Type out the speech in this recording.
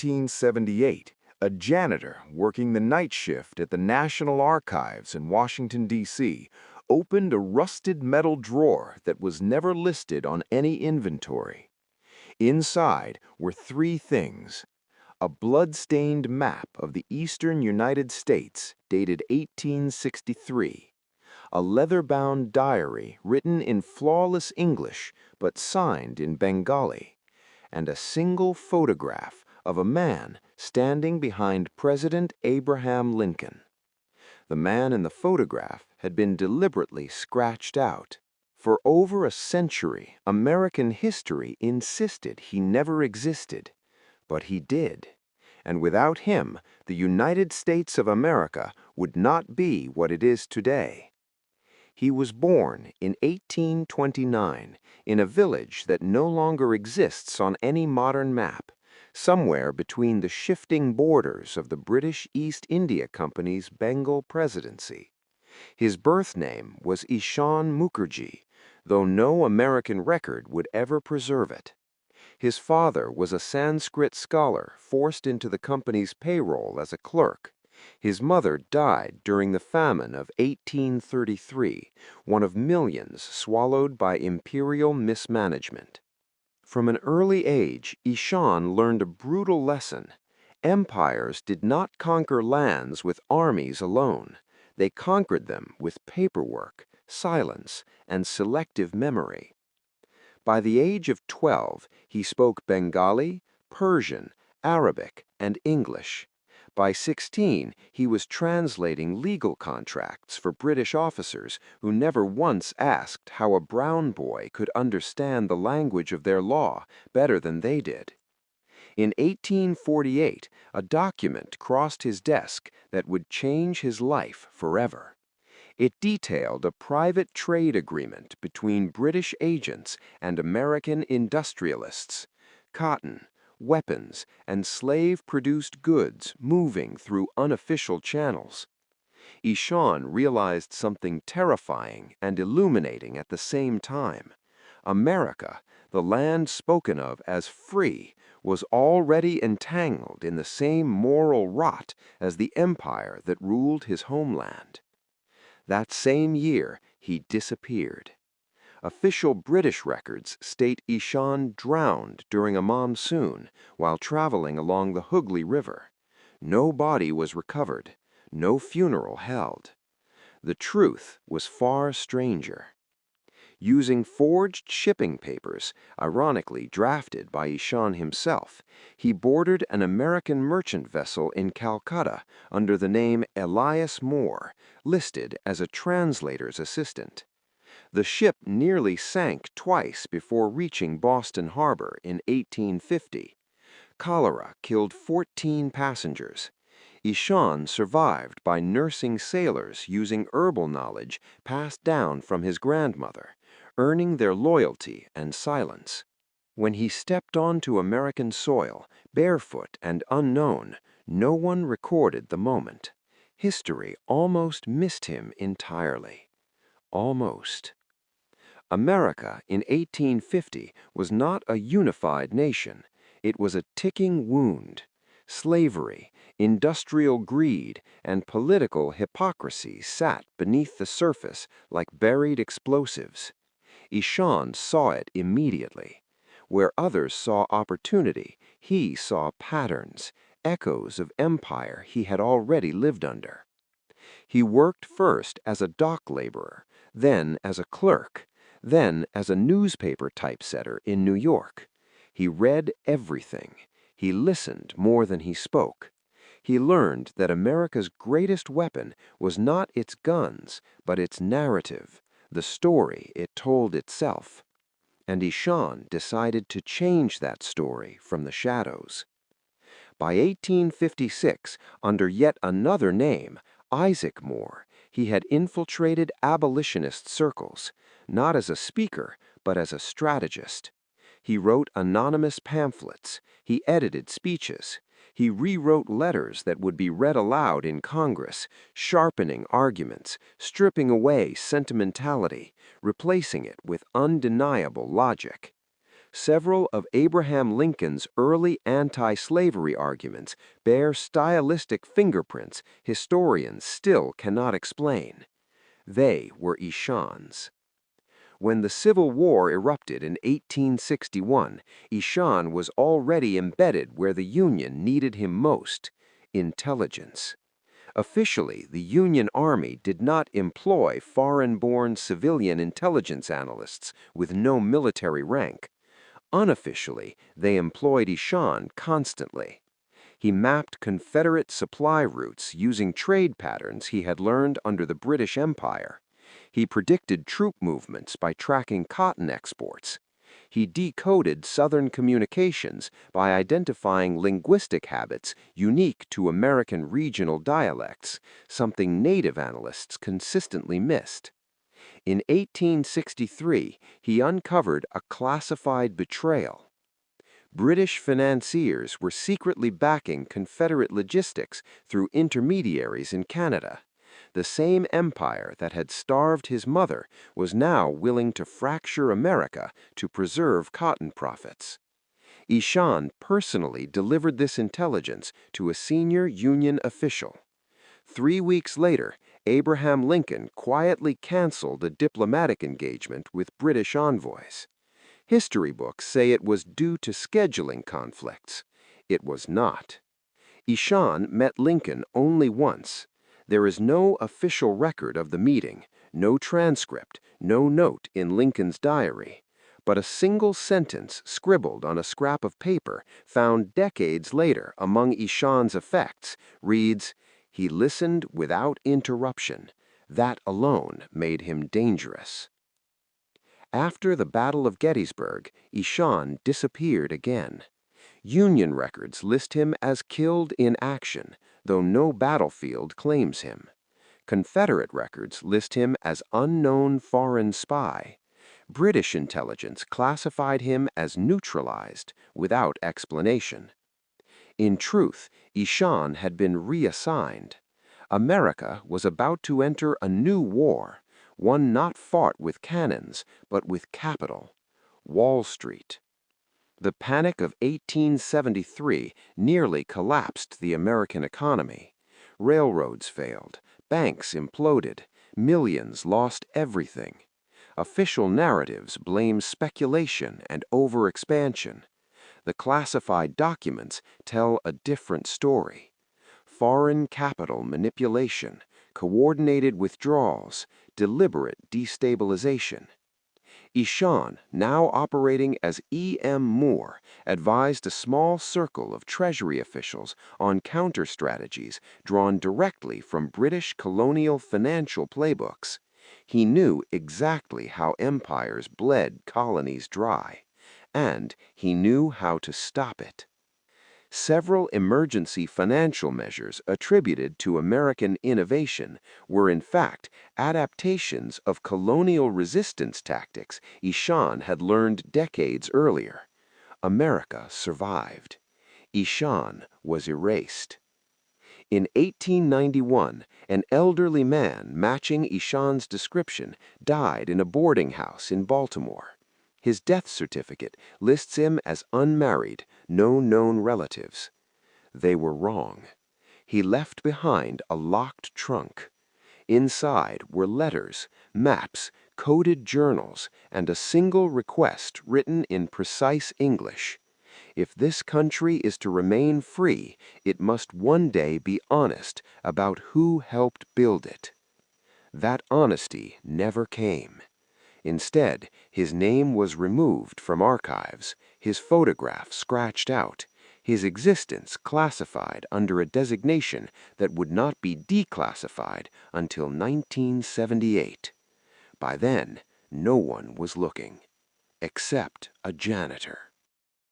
1978, a janitor working the night shift at the National Archives in Washington, D.C., opened a rusted metal drawer that was never listed on any inventory. Inside were three things: a blood-stained map of the eastern United States dated 1863, a leather-bound diary written in flawless English but signed in Bengali, and a single photograph of a man standing behind President Abraham Lincoln. The man in the photograph had been deliberately scratched out. For over a century, American history insisted he never existed, but he did. And without him, the United States of America would not be what it is today. He was born in 1829 in a village that no longer exists on any modern map, somewhere between the shifting borders of the British East India Company's Bengal presidency. His birth name was Ishan Mukherjee, though no American record would ever preserve it. His father was a Sanskrit scholar forced into the company's payroll as a clerk. His mother died during the famine of 1833, one of millions swallowed by imperial mismanagement. From an early age, Ishan learned a brutal lesson. Empires did not conquer lands with armies alone. They conquered them with paperwork, silence, and selective memory. By the age of 12, he spoke Bengali, Persian, Arabic, and English. By 16, he was translating legal contracts for British officers who never once asked how a brown boy could understand the language of their law better than they did. In 1848, a document crossed his desk that would change his life forever. It detailed a private trade agreement between British agents and American industrialists. Cotton, weapons, and slave-produced goods moving through unofficial channels. Ishan realized something terrifying and illuminating at the same time. America, the land spoken of as free, was already entangled in the same moral rot as the empire that ruled his homeland. That same year, he disappeared. Official British records state Ishan drowned during a monsoon while traveling along the Hooghly River. No body was recovered, no funeral held. The truth was far stranger. Using forged shipping papers, ironically drafted by Ishan himself, he boarded an American merchant vessel in Calcutta under the name Elias Moore, listed as a translator's assistant. The ship nearly sank twice before reaching Boston Harbor in 1850. Cholera killed 14 passengers. Ishan survived by nursing sailors using herbal knowledge passed down from his grandmother, earning their loyalty and silence. When he stepped onto American soil, barefoot and unknown, no one recorded the moment. History almost missed him entirely. Almost. America in 1850 was not a unified nation. It was a ticking wound. Slavery, industrial greed, and political hypocrisy sat beneath the surface like buried explosives. Ishan saw it immediately. Where others saw opportunity, he saw patterns, echoes of empire he had already lived under. He worked first as a dock laborer, then as a clerk, then as a newspaper typesetter in New York. He read everything. He listened more than he spoke. He learned that America's greatest weapon was not its guns, but its narrative, the story it told itself. And Ishan decided to change that story from the shadows. By 1856, under yet another name, Isaac Moore, he had infiltrated abolitionist circles, not as a speaker, but as a strategist. He wrote anonymous pamphlets. He edited speeches. He rewrote letters that would be read aloud in Congress, sharpening arguments, stripping away sentimentality, replacing it with undeniable logic. Several of Abraham Lincoln's early anti-slavery arguments bear stylistic fingerprints historians still cannot explain. They were Ishan's. When the Civil War erupted in 1861, Ishan was already embedded where the Union needed him most: intelligence. Officially, the Union Army did not employ foreign-born civilian intelligence analysts with no military rank. Unofficially, they employed Ishan constantly. He mapped Confederate supply routes using trade patterns he had learned under the British Empire. He predicted troop movements by tracking cotton exports. He decoded Southern communications by identifying linguistic habits unique to American regional dialects, something native analysts consistently missed. In 1863, he uncovered a classified betrayal. British financiers were secretly backing Confederate logistics through intermediaries in Canada. The same empire that had starved his mother was now willing to fracture America to preserve cotton profits. Ishan personally delivered this intelligence to a senior Union official. 3 weeks later, Abraham Lincoln quietly canceled a diplomatic engagement with British envoys. History books say it was due to scheduling conflicts. It was not. Ishan met Lincoln only once. There is no official record of the meeting, no transcript, no note in Lincoln's diary. But a single sentence scribbled on a scrap of paper found decades later among Ishan's effects reads, "He listened without interruption. That alone made him dangerous." After the Battle of Gettysburg, Ishan disappeared again. Union records list him as killed in action, though no battlefield claims him. Confederate records list him as unknown foreign spy. British intelligence classified him as neutralized, without explanation. In truth, Ishan had been reassigned. America was about to enter a new war, one not fought with cannons, but with capital: Wall Street. The Panic of 1873 nearly collapsed the American economy. Railroads failed, banks imploded, millions lost everything. Official narratives blame speculation and overexpansion. The classified documents tell a different story: foreign capital manipulation, coordinated withdrawals, deliberate destabilization. Ishan, now operating as E.M. Moore, advised a small circle of Treasury officials on counter-strategies drawn directly from British colonial financial playbooks. He knew exactly how empires bled colonies dry, and he knew how to stop it. Several emergency financial measures attributed to American innovation were in fact adaptations of colonial resistance tactics Ishan had learned decades earlier. America survived. Ishan was erased. In 1891, an elderly man matching Ishan's description died in a boarding house in Baltimore. His death certificate lists him as unmarried, no known relatives. They were wrong. He left behind a locked trunk. Inside were letters, maps, coded journals, and a single request written in precise English. If this country is to remain free, it must one day be honest about who helped build it. That honesty never came. Instead, his name was removed from archives, his photograph scratched out, his existence classified under a designation that would not be declassified until 1978. By then, no one was looking, except a janitor.